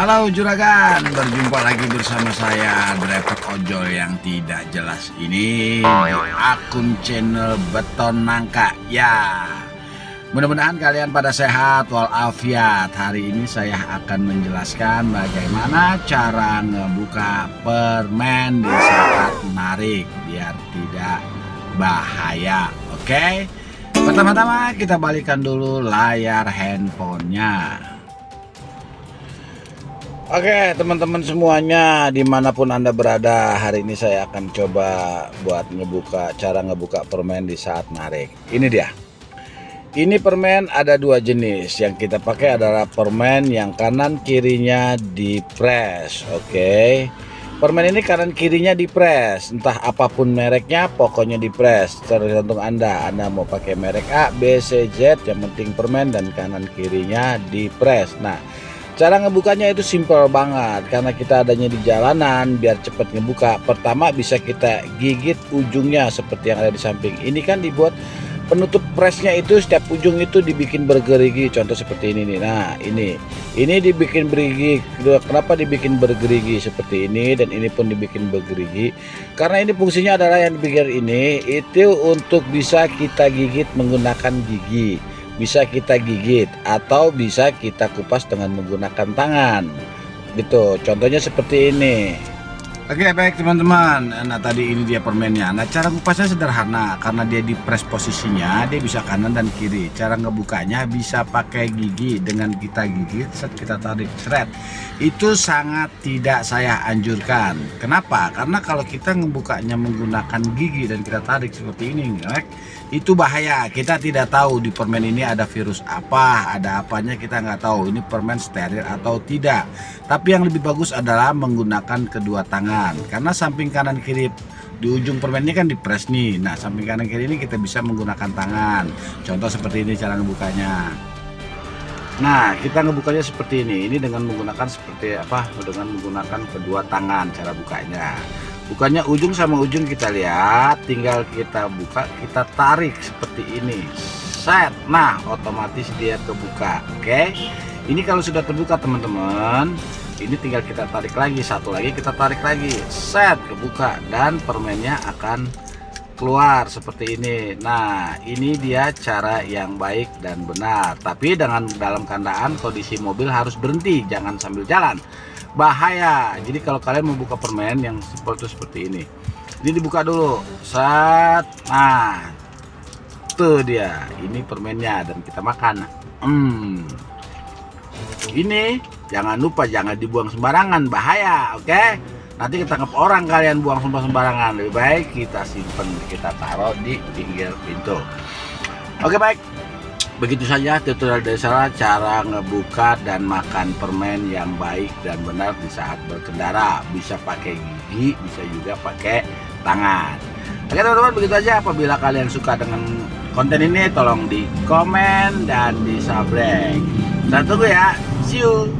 Halo juragan, berjumpa lagi bersama saya driver ojol yang tidak jelas ini di akun channel Beton Nangka. Ya, mudah-mudahan kalian pada sehat walafiat. Hari ini saya akan menjelaskan bagaimana cara ngebuka permen di saat narik biar tidak bahaya. Oke, pertama-tama kita balikan dulu layar handphonenya. Oke teman-teman semuanya, dimanapun Anda berada, hari ini saya akan coba buat cara ngebuka permen di saat narik. Ini dia. Ini permen ada dua jenis. Yang kita pakai adalah permen yang kanan kirinya dipres. Oke, permen ini kanan kirinya dipres, entah apapun mereknya, pokoknya dipres. Tergantung Anda mau pakai merek A, B, C, Z, yang penting permen dan kanan kirinya dipres. Nah, cara ngebukanya itu simpel banget, karena kita adanya di jalanan. Biar cepat ngebuka, pertama bisa kita gigit ujungnya seperti yang ada di samping. Ini kan dibuat penutup presnya itu, setiap ujung itu dibikin bergerigi, contoh seperti ini nih. Nah, ini dibikin bergerigi. Kenapa dibikin bergerigi seperti ini, dan ini pun dibikin bergerigi? Karena ini fungsinya adalah yang dibikin ini itu untuk bisa kita gigit menggunakan gigi. Bisa kita gigit atau bisa kita kupas dengan menggunakan tangan gitu, contohnya seperti ini. Oke, baik teman-teman. Nah, tadi ini dia permennya. Nah, cara kupasnya sederhana, karena dia di press posisinya, dia bisa kanan dan kiri. Cara ngebukanya bisa pakai gigi, dengan kita gigit, kita tarik seret. Itu sangat tidak saya anjurkan. Kenapa? Karena kalau kita ngebukanya menggunakan gigi dan kita tarik seperti ini, itu bahaya. Kita tidak tahu di permen ini ada virus apa, ada apanya kita nggak tahu. Ini permen steril atau tidak. Tapi yang lebih bagus adalah menggunakan kedua tangan, karena samping kanan kiri di ujung permen ini kan dipres nih. Nah, samping kanan kiri ini kita bisa menggunakan tangan. Contoh seperti ini cara ngebukanya. Nah, kita ngebukanya seperti ini. Ini dengan menggunakan seperti apa? Dengan menggunakan kedua tangan cara bukanya. Bukannya ujung sama ujung kita lihat, tinggal kita buka, kita tarik seperti ini, set. Nah, otomatis dia kebuka. Oke, ini kalau sudah terbuka teman-teman, ini tinggal kita tarik lagi, satu lagi kita tarik lagi, set, kebuka, dan permennya akan keluar seperti ini. Nah, ini dia cara yang baik dan benar, tapi dengan dalam keadaan kondisi mobil harus berhenti, jangan sambil jalan, bahaya. Jadi kalau kalian membuka permen yang seperti ini dibuka dulu, set. Nah, tuh dia, ini permennya, dan kita makan. Ini jangan lupa, jangan dibuang sembarangan, bahaya. Oke, nanti ketangkep orang kalian buang sembarangan. Lebih baik kita simpen, kita taruh di pinggir pintu. Oke, baik, begitu saja tutorial dari saya cara ngebuka dan makan permen yang baik dan benar di saat berkendara. Bisa pakai gigi, bisa juga pakai tangan. Oke teman-teman, begitu aja. Apabila kalian suka dengan konten ini, tolong di komen dan di subscribe. Saya tunggu ya. See you.